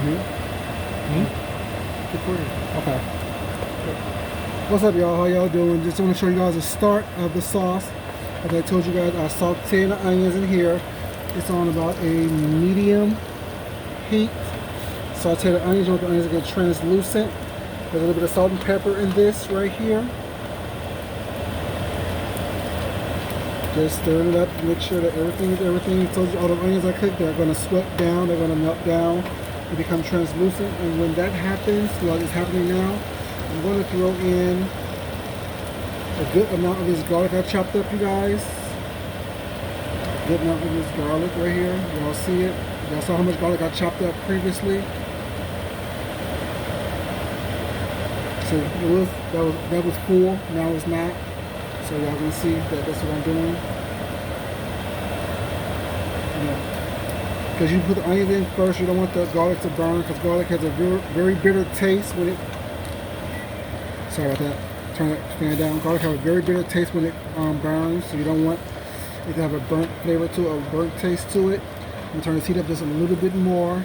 Okay. What's up, y'all? How y'all doing? Just want to show you guys the start of the sauce. As I told you guys, I sauteed the onions in here. It's on about a medium heat. Saute the onions. You want the onions to get translucent. There's a little bit of salt and pepper in this right here. Just stir it up. Make sure that everything is everything. I told you all the onions I cooked, they're going to sweat down. They're going to melt down. They become translucent. And when that happens, like it's happening now, I'm going to throw in a good amount of this garlic I chopped up, you guys. A good amount of this garlic right here. Y'all see it? Y'all saw how much garlic I chopped up previously. So that was full. Now it's not. So y'all gonna see that that's what I'm doing. Because you put the onions in first, you don't want the garlic to burn, because garlic has a very bitter taste when it. Sorry about that. Turn that fan down. Garlic has a very bitter taste when it burns, so you don't want it to have a burnt flavor to it, a burnt taste to it. I'm gonna turn this heat up just a little bit more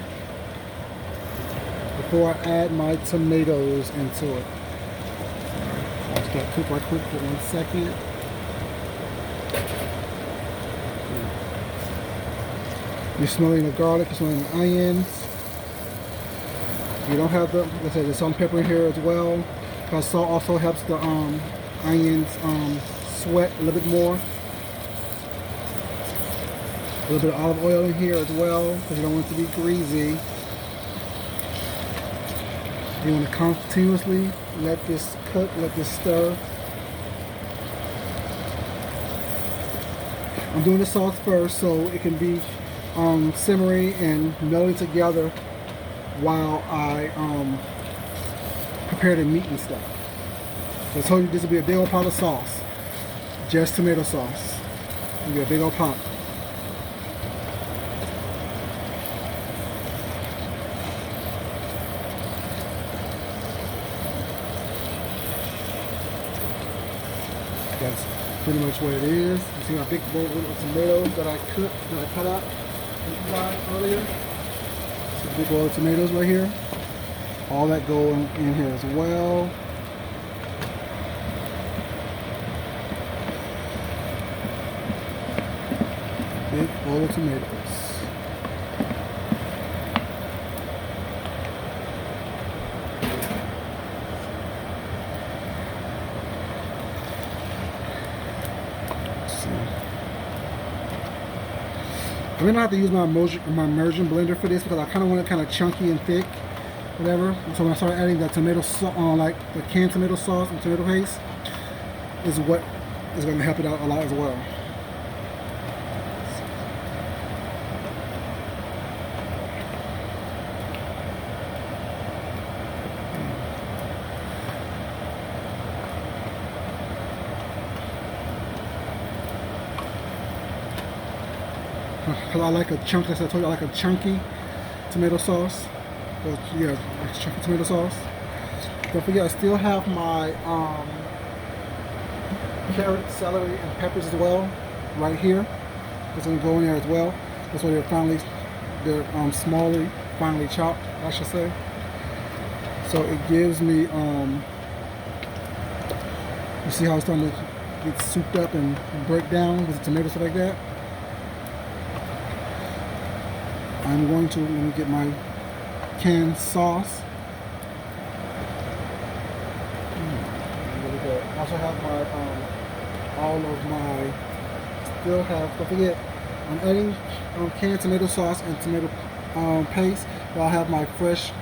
before I add my tomatoes into it. Let's get cooked right quick for 1 second. You're smelling the garlic, you're smelling the onions. You don't have the, like I said, there's some pepper in here as well. Because salt also helps the onions sweat a little bit more. A little bit of olive oil in here as well, because you don't want it to be greasy. You want to continuously let this cook, let this stir. I'm doing the sauce first so it can be simmering and melding together while I prepare the meat and stuff. So I told you this will be a big old pot of sauce. Just tomato sauce. It'll be a big old pot. That's pretty much what it is. You see my big bowl of tomatoes that I cut out earlier. So big bowl of tomatoes right here. All that go in here as well. Big bowl of tomatoes. I'm gonna have to use my immersion blender for this because I kind of want it kind of chunky and thick, whatever. So when I start adding the tomato sauce, like the canned tomato sauce and tomato paste, is what is going to help it out a lot as well. Because I like a chunk, as I told you, I like a chunky tomato sauce. But yeah, chunky tomato sauce. Don't forget, I still have my carrot, celery, and peppers as well, right here. It's gonna go in there as well. That's why they're smallly, finely chopped, I should say. So it gives me, you see how it's starting to get souped up and break down with the tomatoes like that. I'm going to, let me get my canned sauce. There we go. I also have my, don't forget, I'm adding canned tomato sauce and tomato paste. But I'll have my fresh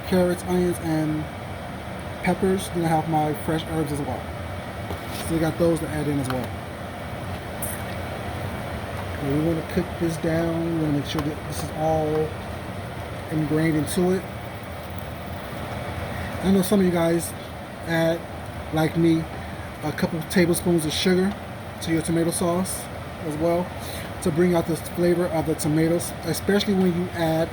carrots, onions, and peppers. Then I have my fresh herbs as well. So we got those to add in as well. We want to cook this down. We want to make sure that this is all ingrained into it. I know some of you guys add, like me, a couple tablespoons of sugar to your tomato sauce as well to bring out the flavor of the tomatoes, especially when you add,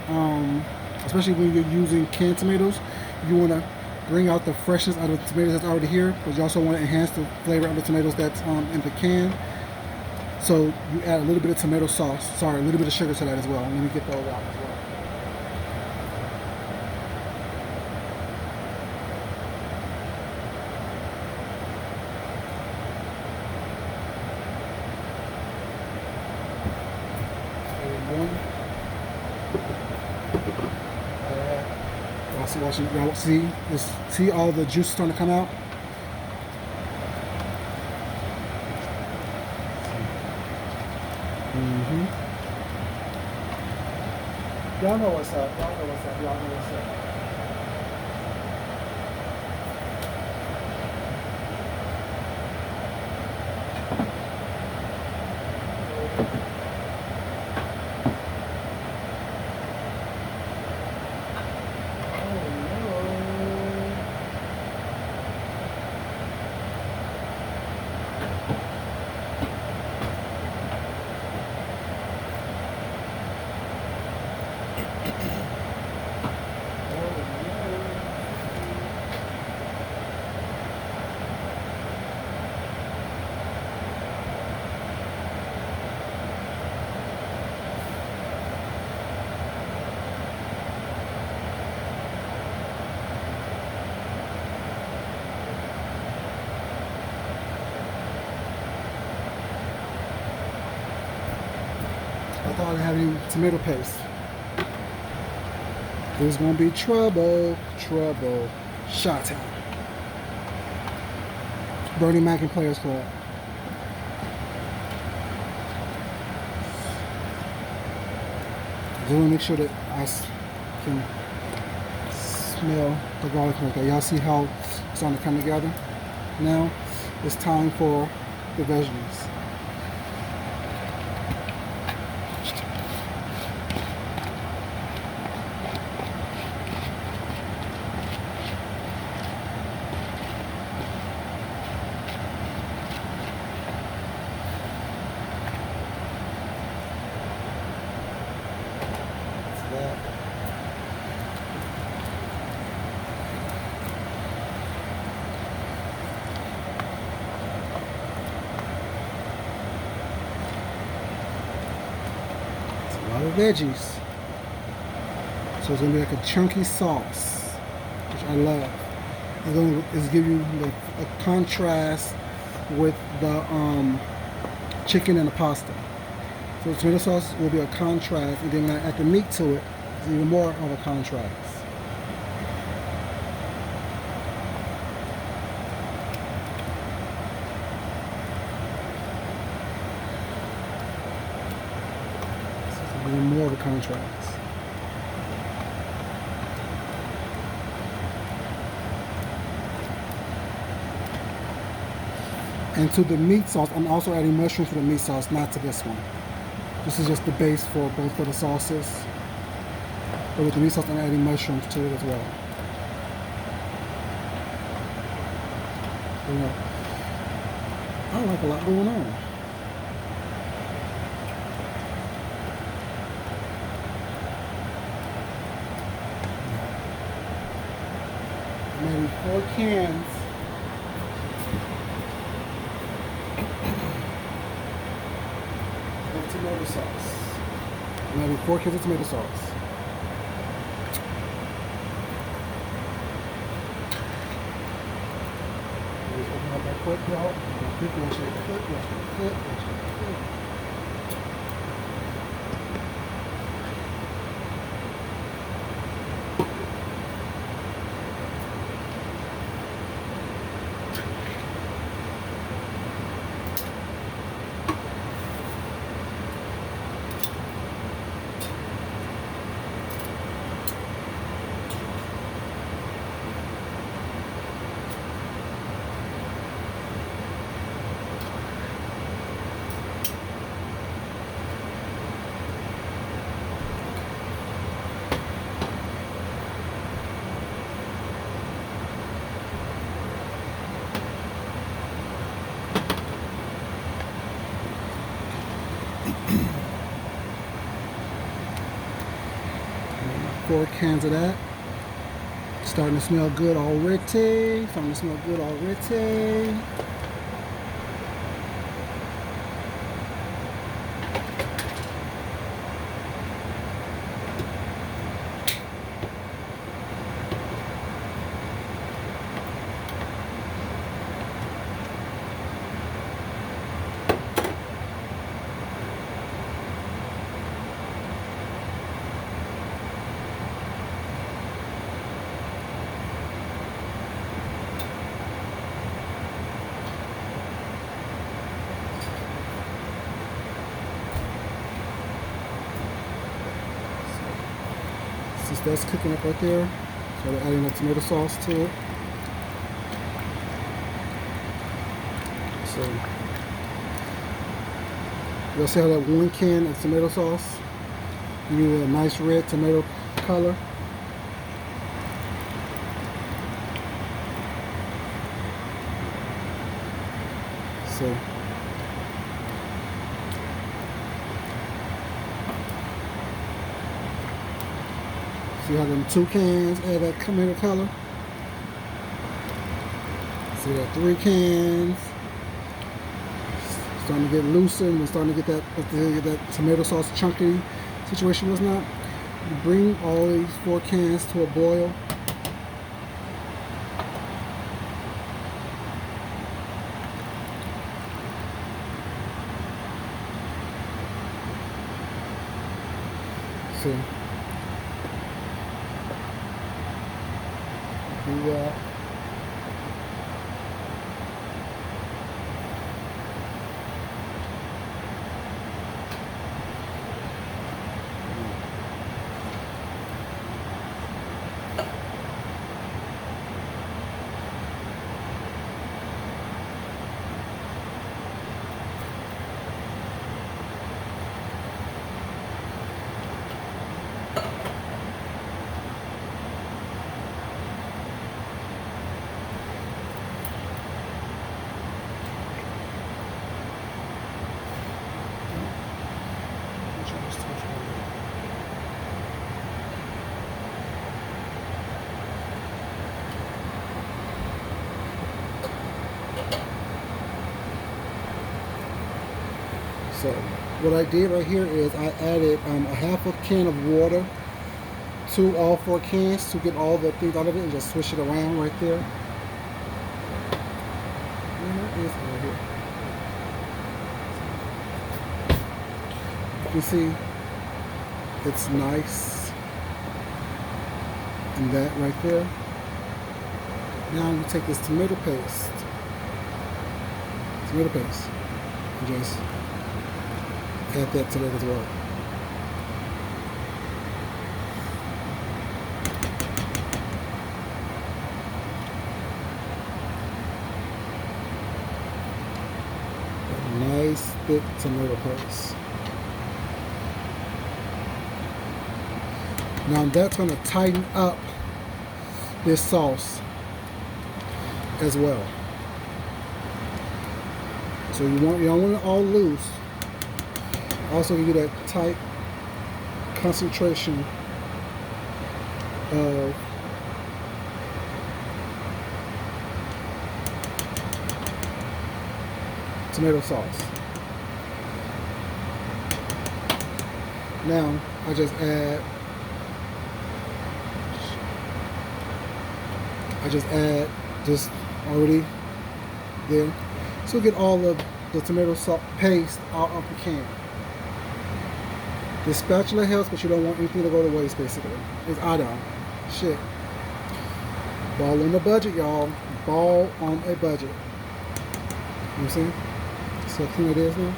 especially when you're using canned tomatoes. You want to bring out the freshness of the tomatoes that's already here, but you also want to enhance the flavor of the tomatoes that's in the can. So you add a little bit of tomato sauce, a little bit of sugar to that as well. Let me get those out as well. Y'all see all the juice starting to come out? Y'all know what's up. Y'all know what's up. Y'all know what's up. I thought I had any tomato paste. There's gonna be trouble. Shot-town. Bernie Mac and Players Club. Just want to make sure that I can smell the garlic. Okay, y'all see how it's starting to come together? Now it's time for the veggies. A lot of veggies, so it's gonna be like a chunky sauce, which I love. It's give you a contrast with the chicken and the pasta. So the tomato sauce will be a contrast, and then when I add the meat to it, it's even more of a contrast. Even more of a contrast. And to the meat sauce, I'm also adding mushrooms to the meat sauce, not to this one. This is just the base for both of the sauces. But with the meat sauce, I'm adding mushrooms to it as well. You know, I like a lot going on. Maybe 4 cans of tomato sauce. Maybe 4 cans of tomato sauce. Just open up that quick, y'all. Quick. Four cans of that. Starting to smell good already. Since that's cooking up right there, so we're adding the tomato sauce to it. So you'll see how that 1 can of tomato sauce give you a nice red tomato color. So see how them 2 cans add that tomato color? See that 3 cans starting to get looser, and we're starting to get that tomato sauce chunky situation was not. You bring all these 4 cans to a boil. See. Do that. So what I did right here is I added a half a can of water to all 4 cans to get all the things out of it and just swish it around right there. Where is it right here? You can see it's nice and that right there. Now you take this tomato paste, and just add that to it as well. A nice thick tomato paste. Now that's going to tighten up this sauce as well. So you don't want it all loose. Also give you that tight concentration of tomato sauce. Now I just add just already there. So get all of the tomato sauce paste out of the can. The spatula helps, but you don't want anything to go to waste, basically. It's iodine. Shit. Ball on the budget, y'all. Ball on a budget. You see? See how clean it is now?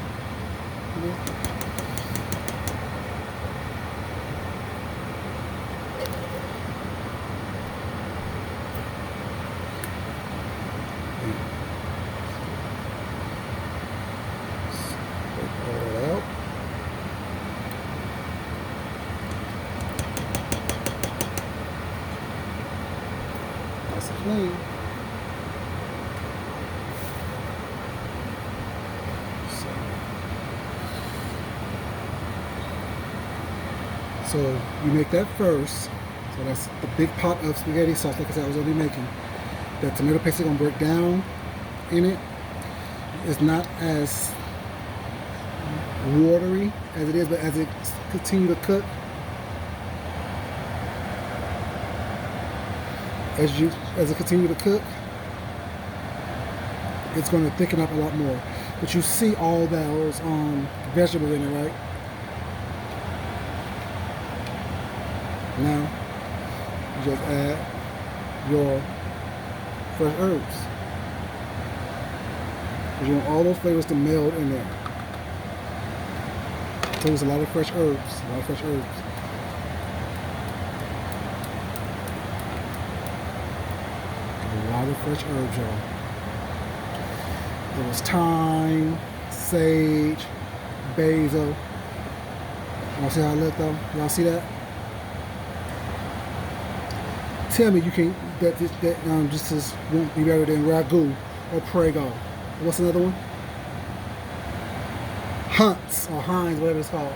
Clean. So you make that first. So that's the big pot of spaghetti sauce, like I said I was already making. That tomato paste is gonna break down in it. It's not as watery as it is, but as it continues to cook, as it continues to cook, it's going to thicken up a lot more. But you see all those vegetables in it, right? Now you just add your fresh herbs. You want all those flavors to meld in there. So there's a lot of fresh herbs, A lot of fresh herbs, y'all. There was thyme, sage, basil. Y'all see how I look though? Y'all see that? Tell me you can't that this won't be better than ragu or prego. What's another one? Hunt's or Heinz, whatever it's called.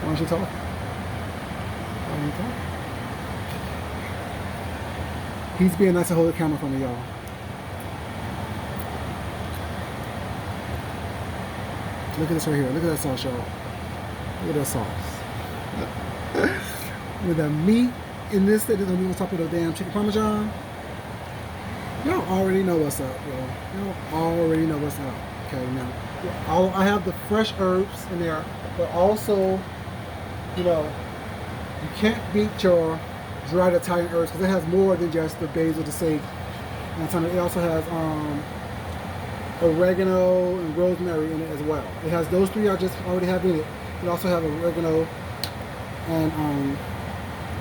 Why don't you talk? Why don't you talk? He's being nice to hold the camera for me, y'all. Look at this right here. Look at that sauce, y'all. Look at that sauce. With the meat in this that is gonna be on top of the damn chicken parmesan. Y'all already know what's up, y'all. Y'all already know what's up. Okay, now I have the fresh herbs in there, but also, you know, you can't beat your dried Italian herbs because it has more than just the basil, the sage, and it also has oregano and rosemary in it as well. It has those three I just already have in it. It also have oregano and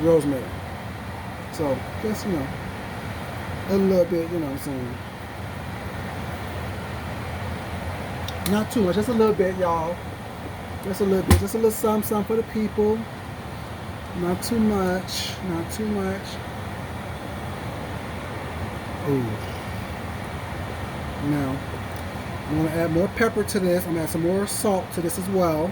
rosemary. So just, you know, a little bit, you know what I'm saying. Not too much, just a little bit, y'all. Just a little bit, just a little something for the people. Not too much, not too much. Ooh. Now, I'm gonna add more pepper to this. I'm gonna add some more salt to this as well.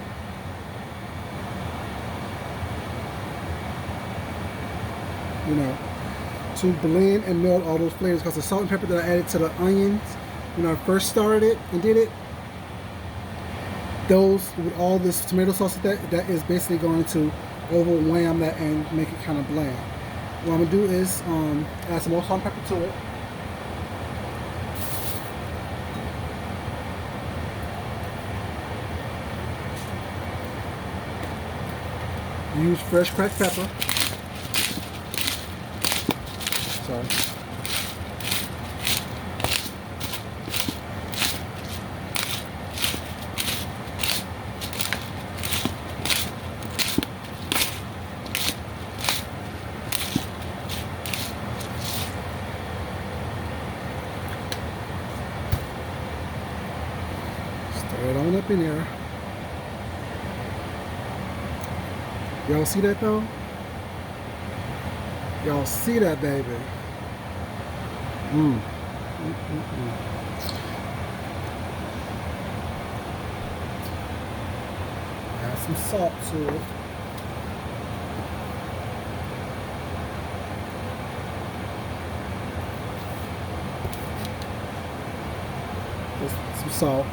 You know, to blend and melt all those flavors, because the salt and pepper that I added to the onions when I first started it and did it, those with all this tomato sauce, that is basically going to overwhelm that and make it kind of bland. What I'm gonna do is add some more salt and pepper to it. Use fresh cracked pepper. Sorry. Stir it on up in there. Y'all see that though? Y'all see that, baby? Add some salt to it. Just some salt.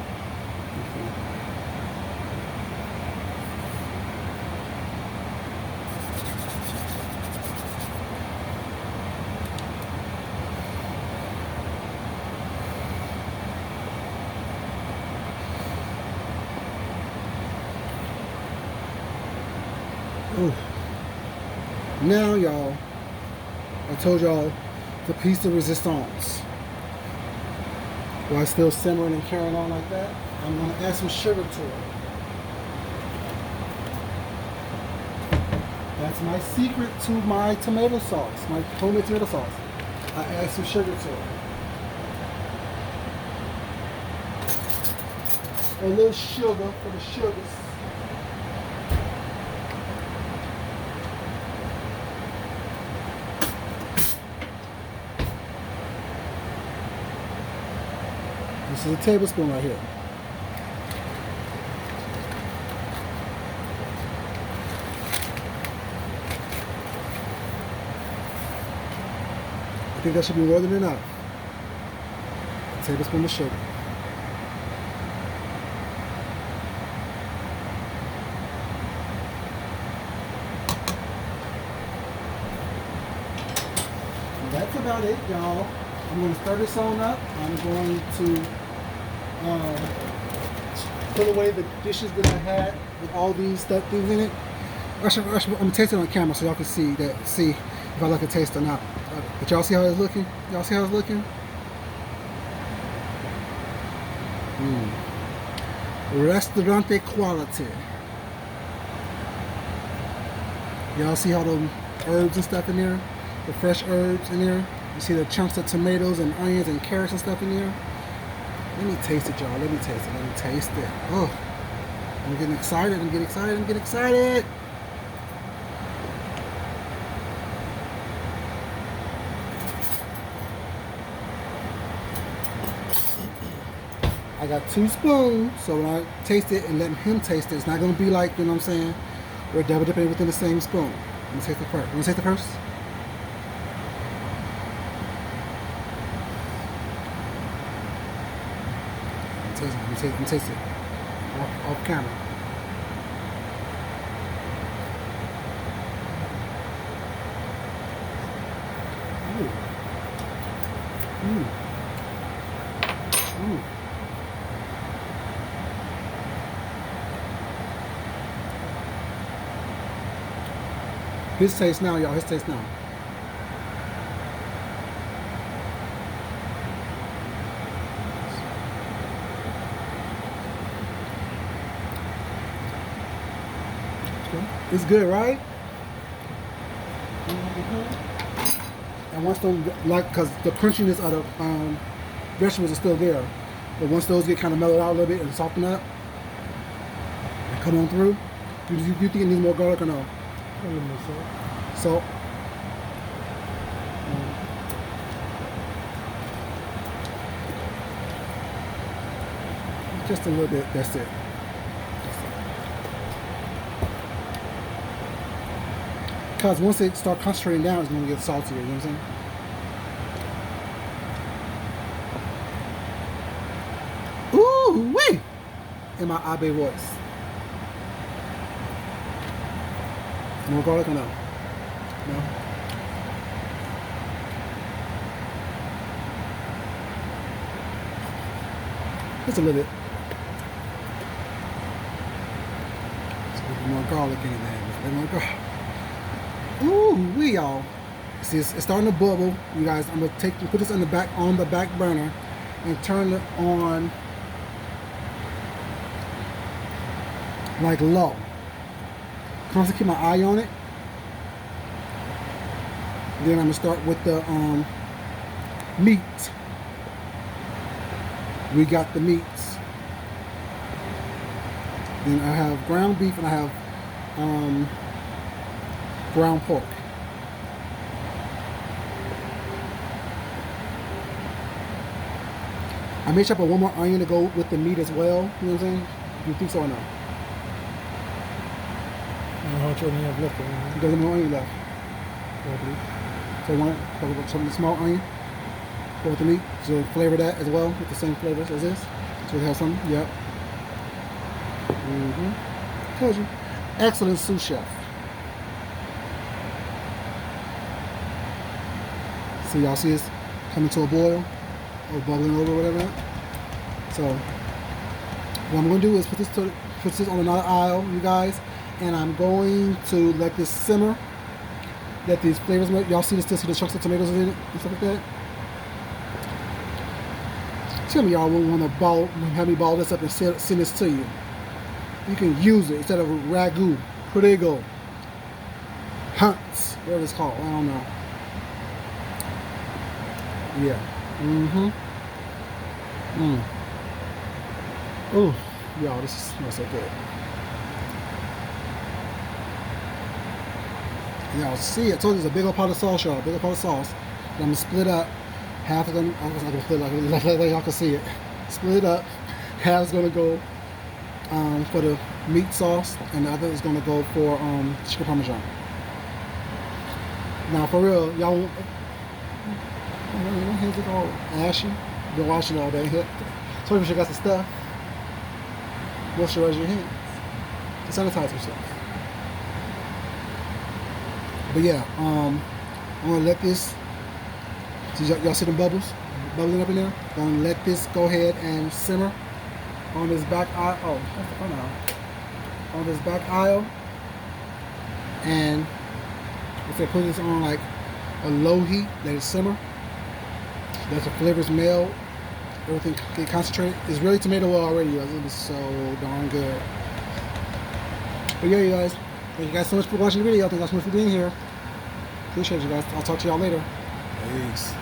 Ooh. Now, y'all, I told y'all the piece de resistance. While it's still simmering and carrying on like that, I'm going to add some sugar to it. That's my secret to my tomato sauce, my homemade tomato sauce. I add some sugar to it. A little sugar for the sugars. This is a tablespoon right here. I think that should be more than enough. A tablespoon of sugar. And that's about it, y'all. I'm going to stir this on up. I'm going to put away the dishes that I had with all these things in it. I'm gonna taste it on camera so y'all can see if I like a taste or not. But y'all see how it's looking? Y'all see how it's looking? Restaurante quality. Y'all see how the herbs and stuff in there? the fresh herbs in there. You see the chunks of tomatoes and onions and carrots and stuff in there. Let me taste it, y'all. Let me taste it. Let me taste it. Oh, I'm getting excited. I'm getting excited. I'm getting excited. I got 2 spoons, so when I taste it and let him taste it, it's not gonna be like, you know what I'm saying, we're double dipping within the same spoon. Let me taste it first. Let me taste it first. Let me taste it. Off camera. Ooh. Ooh. His taste now, y'all. His taste now. It's good, right? And once those, like, because the crunchiness of the vegetables is still there, but once those get kind of mellowed out a little bit and soften up, and come on through, you think it needs more garlic or no? So, just a little bit. That's it. Because once they start concentrating down, it's going to get saltier. You know what I'm saying? Ooh, wait! In my Abe voice. More garlic or no? No? Just a little bit. Just a little more garlic in there. Just a little more garlic. Ooh, we y'all. See, it's starting to bubble. You guys, I'm gonna put this on the back burner and turn it on like low. Constantly keep my eye on it. Then I'm gonna start with the meat. We got the meats. Then I have ground beef and I have ground pork. I may chop up one more onion to go with the meat as well. You know what I'm saying? Do you think so or no? How much onion you have left? You got more onion left. Probably. So some small onion. Go with the meat. So flavor that as well with the same flavors as this. So we have some. Yep. Told you. Excellent sous chef. So y'all see this coming to a boil or bubbling over or whatever. So what I'm going to do is put this on another aisle, you guys, and I'm going to let this simmer. Let these flavors make. Y'all see this? Still see the chunks of tomatoes in it and stuff like that. Tell me y'all wouldn't want to have me ball this up and send this to you. You can use it instead of ragu, prego, hunts, whatever it's called. I don't know. Yeah. Oh, y'all, this smells so good. Y'all see, I told you it's a big old pot of sauce, y'all. Big old pot of sauce. And I'm gonna split up. Half of them, I'm gonna split like y'all can see it. Split it up. Half's gonna go for the meat sauce, and the other is gonna go for chicken parmesan. Now, for real, y'all. My hands are all ashy. Been washing all day. Told you she got some stuff. Moisturize your hands. Sanitize yourself. But yeah, I'm gonna let this. See, y'all see the bubbles bubbling up in there? Gonna let this go ahead and simmer on this back aisle. Oh, that's the front aisle. On this back aisle, and if they put this on like a low heat, let it simmer. That's the flavors meld. Everything get concentrated. It's really tomato oil already, guys. It is so darn good. But yeah, you guys. Thank you guys so much for watching the video. Thank you guys so much for being here. Appreciate you guys. I'll talk to y'all later. Peace.